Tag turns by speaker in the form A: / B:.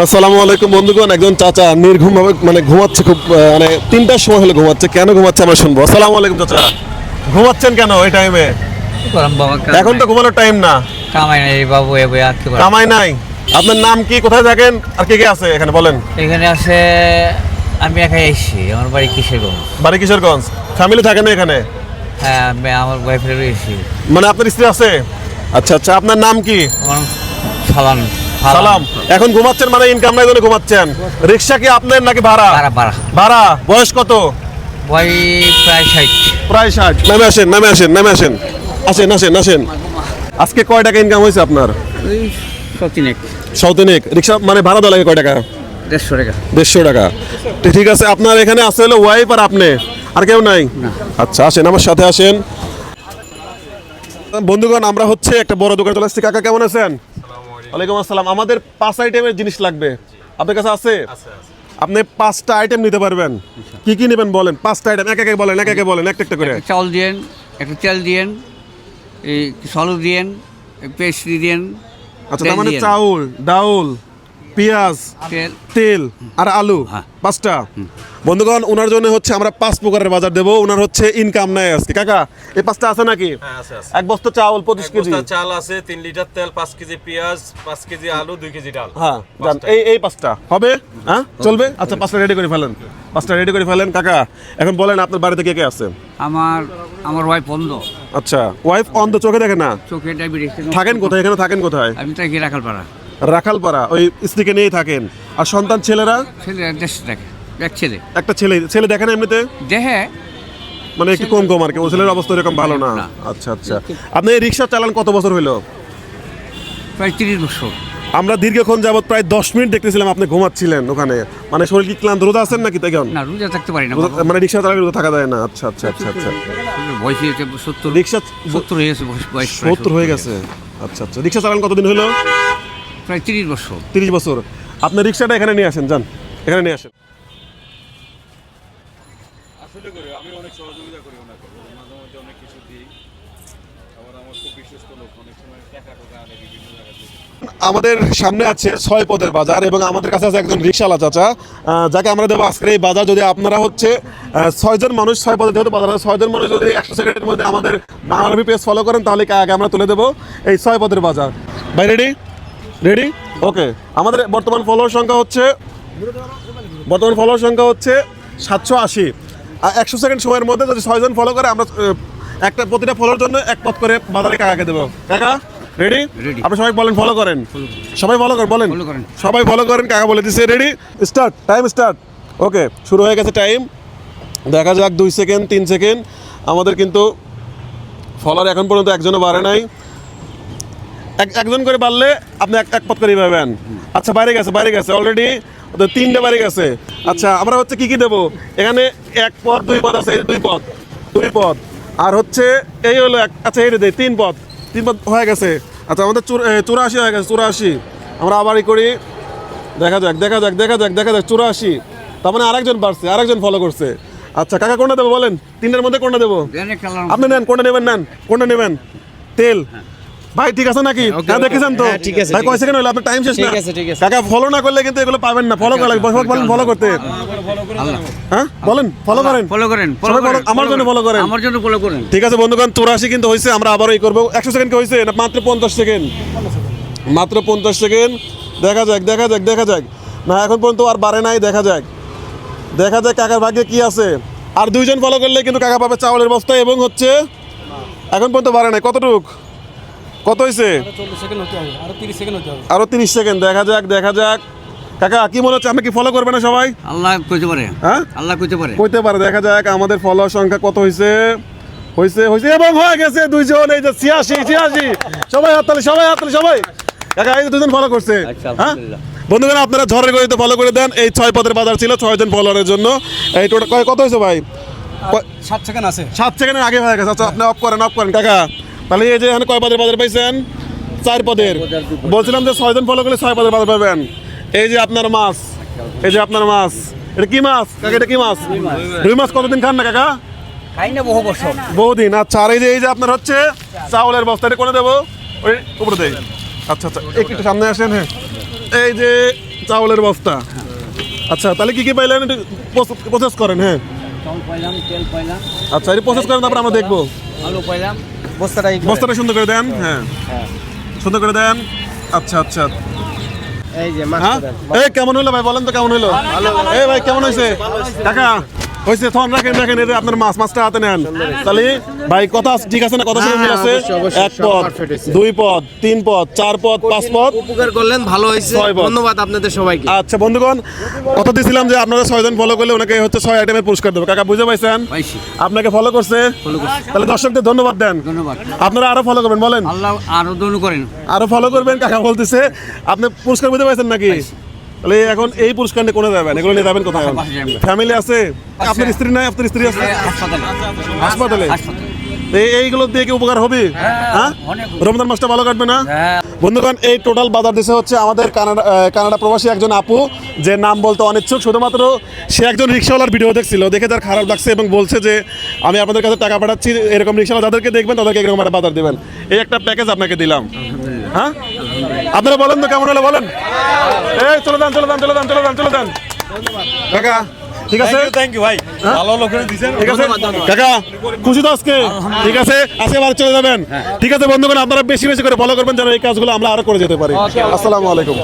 A: আসসালামু আলাইকুম বন্ধুগণ। একজন চাচা নির্ঘুম ভাবে মানে ঘুমাচ্ছে, খুব মানে 3টার সময় হলে ঘুমাচ্ছে। কেন ঘুমাচ্ছে আমরা শুনবো। আসসালামু আলাইকুম চাচা, ঘুমাচ্ছেন কেন এই টাইমে? এখন তো ঘুমানোর টাইম না।
B: কামাই নাই বাবু, এবার আর কি
A: কামাই নাই। আপনার নাম কি, কোথায় থাকেন, আর কে কে আছে এখানে বলেন?
B: এখানে আছে, আমি একাই এসেছি। আমার বাড়ি কিশোরগঞ্জ।
A: বাড়ি কিশোরগঞ্জ। ফ্যামিলি থাকে না এখানে?
B: হ্যাঁ, আমি আমার ওয়াইফের এসেছি।
A: মানে আপনার স্ত্রী আছে? আচ্ছা আচ্ছা, আপনার নাম কি?
B: আমার সালাম।
A: সালাম। এখন ঘুমাচ্ছেন মানে ইনকাম নাই জন্য ঘুমাচ্ছেন। রিক্সা কি আপনার নাকি ভাড়া?
B: ভাড়া ভাড়া।
A: ভাড়া। বয়স কত?
B: বয়স প্রায় 60।
A: প্রায় 60। নামে আসেন, নামে আসেন, নামে আসেন, আসেন আসেন আসেন। আজকে কয় টাকা ইনকাম হয়েছে আপনার?
B: ওই 100
A: সৌতিনিক। রিক্সা মানে ভাড়া দেওয়া লাগে কয় টাকা?
B: 150 টাকা।
A: 150 টাকা। ঠিক আছে, আপনার এখানে আছে হলো ওয়াইফ আর আপনি, আর কেউ নাই? আচ্ছা, আসেন আমার সাথে আসেন। বন্ধুগণ, আমরা হচ্ছে একটা বড় দোকানে চলে আসছি। কাকা কেমন আছেন? ওয়ালাইকুম আসসালাম। আমাদের 5 আইটেমের জিনিস লাগবে, আপনার কাছে আছে? আপনি 5টা আইটেম নিতে পারবেন। কি কি নেবেন বলেন? 5টা আইটেম এক এক বলেন, এক এক বলেন, একটা একটা করে।
B: চাউল দিয়েন, একটু তেল দিয়েন, এই সলু দিয়েন, পেস্ট্রি দিয়েন।
A: আচ্ছা, তার মানে চাউল, ডাউল, পেঁয়াজ, তেল আর আলু, 5টা। বন্ধুগণ, ওনার জন্য হচ্ছে আমরা 5 প্রকারের বাজার দেবো। ওনার হচ্ছে ইনকাম নাই আজকে। কাকা, এই 5টা আছে নাকি?
C: হ্যাঁ, আছে আছে।
A: এক বস্তা চাউল 25 কেজি,
C: চাল আছে, 3 লিটার তেল, 5 কেজি পেঁয়াজ, 5 কেজি আলু, 2 কেজি ডাল।
A: হ্যাঁ জান, এই 5টা হবে? হ্যাঁ, চলবে। আচ্ছা, 5টা রেডি করে ফেলেন, 5টা রেডি করে ফেলেন। কাকা, এখন বলেন আপনার বাড়িতে কে কে আছে?
B: আমার ওয়াইফ অন্ধ।
A: আচ্ছা, ওয়াইফ অন্ধ, চোখে দেখে না?
B: চোখে ডায়াবেটিস।
A: থাকেন কোথায় এখানে? থাকেন কোথায়?
B: আমি থাকি রাখালপাড়া।
A: রাখালপাড়া। ওই স্ত্রীকে নিয়েই থাকেন। আর সন্তান ছেলেরা?
B: ছেলে 150 টাকা, এক ছেলে।
A: একটা ছেলে। ছেলে দেখেন এমনিতে?
B: দেখে
A: মানে একটু কম কম আর কি। ও ছেলের অবস্থা এরকম ভালো না। আচ্ছা আচ্ছা। আপনি এই রিক্সা চালান কত বছর হইলো?
B: প্রায় 30 বছর।
A: আমরা দীর্ঘক্ষণ যাবত প্রায় 10 মিনিট দেখতেছিলাম আপনি ঘুমাচ্ছিলেন ওখানে। মানে শরীর কি ক্লান্ত? রোজা আছেন নাকি তখন?
B: না, রোজা থাকতে পারি না।
A: মানে রিক্সা চালালে রোজা থাকা যায় না? আচ্ছা আচ্ছা আচ্ছা আচ্ছা।
B: বয়স হয়েছে 70।
A: রিক্সা
B: 70 হয়ে গেছে বয়স।
A: 70 হয়ে গেছে। আচ্ছা আচ্ছা। রিক্সা চালান কতদিন হলো?
B: প্রায় 30 বছর।
A: 30 বছর। আপনার রিক্সাটা এখানে নিয়ে আসেন, যান এখানে নিয়ে আসেন।
C: আসলে করি আমি অনেক সহযোগিতা করি ওনাকে, মাঝে মধ্যে অনেক কিছু দিই। আবার আমার খুব বিশ্বস্ত লোক, অনেক সময় টাকা টাকা আনে বিভিন্ন জায়গা থেকে।
A: আমাদের সামনে আছে 6 পদের বাজার এবং আমাদের কাছে আছে একজন রিক্সাওয়ালা চাচা, যাকে আমরা দেবো আজকের এই বাজার। যদি আপনারা হচ্ছে 6 জন মানুষ, 6 পদের যেহেতু বাজার, 6 জন মানুষ যদি 100 সেকেন্ডের মধ্যে আমাদের বাংলাদেশ পেজ ফলো করেন তাহলে আগে আমরা তুলে দেবো এই 6 পদের বাজার। ভাই রেডি? রেডি? ওকে। আমাদের বর্তমান ফলোয়ার সংখ্যা হচ্ছে 780। আর 100 সেকেন্ড সময়ের মধ্যে যদি 6 জন ফলো করে আমরা একটা প্রতিটা ফলোর জন্য 1 পদ করে বাজারে কাকাকে দেবো। কাকা রেডি? আপনি সবাই বলেন ফলো করেন। সবাই ফলো করেন, বলেন সবাই ফলো করেন। কাকা বলে দিচ্ছে রেডি স্টার্ট, টাইম স্টার্ট। ওকে, শুরু হয়ে গেছে টাইম। দেখা যাক 2 সেকেন্ড, 3 সেকেন্ড। আমাদের কিন্তু ফলোয়ার এখন পর্যন্ত একজনও বাড়ে নাই। একজন করে বাড়লে আপনি এক পদ করে পাবেন। আচ্ছা, বাইরে গেছে অলরেডি 3টে বাইরে গেছে। আচ্ছা, আমরা হচ্ছে কি কি দেবো এখানে? 1 পদ, 2 পদ আছে, 2 পদ আর হচ্ছে এই হলো আচ্ছা, এই দেয় 3 পদ হয়ে গেছে। আচ্ছা, আমাদের 84 হয়ে গেছে। 84 আমরা আবারই করি। দেখা যাক 84। তার মানে আরেকজন বাড়ছে, আরেকজন ফলো করছে। আচ্ছা কাকা, কোনটা দেবো বলেন? 3টার মধ্যে কোনটা দেবো? আপনি নেন, কোনটা নেবেন? নেন, কোনটা নেবেন? তেল। ভাই ঠিক আছে নাকি? হ্যাঁ, দেখেছেন তো? ভাই কয় সেকেন্ড হলো? আপনার টাইম শেষ না। কাকা, ফলো না করলে কিন্তু এগুলো পাবেন না। ফলো করে বলেন ফলো করতে। হ্যাঁ বলেন ফলো করেন। আমার জন্য ফলো করেন।
B: আমার জন্য ফলো করেন।
A: ঠিক আছে বন্ধুগণ, 84 কিন্তু হয়েছে। আমরা আবারই করবো। 100 সেকেন্ড কি হয়েছে? না মাত্র 50 সেকেন্ড। মাত্র 50 সেকেন্ড। দেখা যাক। না, এখন পর্যন্ত আর বাড়ে নাই। দেখা যাক কাকার ভাগ্যে কি আছে। আর 2 জন ফলো করলে কিন্তু কাকা পাবে চাউলের বস্তা এবং হচ্ছে এখন পর্যন্ত বাড়ে নাই। কত হয়েছে? আরো 30 সেকেন্ড। দেখা যাক। কাকা কি মনে হচ্ছে, আমি কি ফলো করবে না সবাই?
B: আল্লাহ কইতে পারে।
A: হ্যাঁ,
B: আল্লাহ কইতে পারে।
A: দেখা যাক আমাদের ফলোয়ার সংখ্যা কত হয়েছে এবং হয়ে গেছে 2 জন। এই যে 86। সবাই হাততালি। কাকা, এই 2 জন ফলো করছে। হ্যাঁ বন্ধুগণ, আপনারা ঝড়ের গতিতে ফলো করে দেন। এই 6 পদের বাজার ছিল 6 জন ফলোয়ারের জন্য। এই টোটাল কত হয়েছে ভাই?
D: 7 সেকেন্ড আছে।
A: 7 সেকেন্ডের আগে হয়ে গেছে। আচ্ছা, আপনি অফ করেন কাকা। তাহলে এই যে এখানে কয় পদের বাজার পাইছেন? 4 পদের। বলছিলাম যে 6 জন ফলো করলে 6 পদের বাজার পাবেন। এই যে আপনার মাছ, এটা কি মাছ কাকা? এটা কি মাছ? রুই মাছ। কতদিন খান না কাকা?
B: খাই না বহু বছর।
A: বহুদিন। আচ্ছা, আর এই যে আপনার হচ্ছে চাউলের বস্তাটা কোনে দেবো? ওই উপরে দেই। আচ্ছা, একটু সামনে আসেন। হ্যাঁ, এই যে চাউলের বস্তা। আচ্ছা তাহলে কি কি পাইলেন একটু প্রসেস করেন। হ্যাঁ
B: চাউল পাইলাম, তেল পাইলাম,
A: আচ্ছা এটা প্রসেস করেন, তারপর আমরা দেখবো।
B: আলু পাইলাম।
A: বস্তাটা সুন্দর করে দেন। হ্যাঁ সুন্দর করে দেন। আচ্ছা আচ্ছা
E: এই যে
A: হ্যাঁ এই কেমন হলো ভাই, বলেন তো কেমন হলো? এই ভাই কেমন হয়েছে কাকা? হয়েছে থন রাখেন রাখেন, এটা আপনার মাছটা হাতে নেন। তাহলে ভাই কথা ঠিক আছে না? কথা শুনে মিল আছে?
E: অবশ্যই,
A: এক
E: সব
A: পদ,
E: perfect হয়েছে।
A: 2 পদ, 3 পদ, 4 পদ, 5 পদ।
E: উপকার করলেন, ভালো হয়েছে।
A: 6 পদ।
E: ধন্যবাদ আপনাদের সবাইকে।
A: আচ্ছা বন্ধুগণ, কথা দিয়েছিলাম যে আপনারা 6 জন ফলো করলে ওনাকে হচ্ছে 6 আইটেমের পুরস্কার দেবো। কাকা বুঝে পাইছেন?
B: পাইছি।
A: আপনাকে ফলো করছে, তাহলে দর্শকদের ধন্যবাদ দেন।
B: ধন্যবাদ।
A: আপনারা আরো ফলো করবেন, বলেন
B: আল্লাহ আরো দনু করেন।
A: আরো ফলো করবেন। কাকা বলতেছে আপনি পুরস্কার বুঝতে পাইছেন নাকি? তাহলে এখন এই পুরস্কার নিয়ে কোনে যাবেন? এগুলো নিয়ে যাবেন কোথায়?
B: বাসায় যাবেন।
A: ফ্যামিলি আছে? আপনার স্ত্রী নাই? আপনার স্ত্রী আছে
B: হাসপাতালে।
A: হাসপাতালে?
B: হাসপাতালে।
A: এইগুলো দিয়ে কি উপকার হবে? হ্যাঁ
B: অনেক।
A: রমজান মাসটা ভালো কাটবে না?
B: হ্যাঁ।
A: বন্ধুগণ, এই টোটাল বাজার দিছে হচ্ছে আমাদের কানাডা প্রবাসী একজন আপু, যে নাম বলতে অনিচ্ছুক। শুধুমাত্র সে একজন রিক্সাওয়ালার ভিডিও দেখছিল, দেখে তার খারাপ লাগছে এবং বলছে যে আমি আপনাদের কাছে টাকা পাঠাচ্ছি, এরকম রিক্সাওয়ালা যাদেরকে দেখবেন তাদেরকে এরকম একটা বাজার দেবেন। এই একটা প্যাকেজ আপনাকে দিলাম। হ্যাঁ আপনারা বলেন তো কেমন হলো বলেন? এই চলে যান চলে যান চলে যান চলে যান চলে যান কাকা। ঠিক আছে
C: থ্যাংক ইউ ভাই, ভালো লোক দিয়েছেন।
A: ঠিক আছে কাকা, খুশি তো আজকে? ঠিক আছে আজকে আবার চলে যাবেন। ঠিক আছে বন্ধুগণ, আপনারা বেশি বেশি করে ফলো করবেন যেন এই কাজগুলো আমরা আরো করে যেতে পারি। আসসালামু আলাইকুম।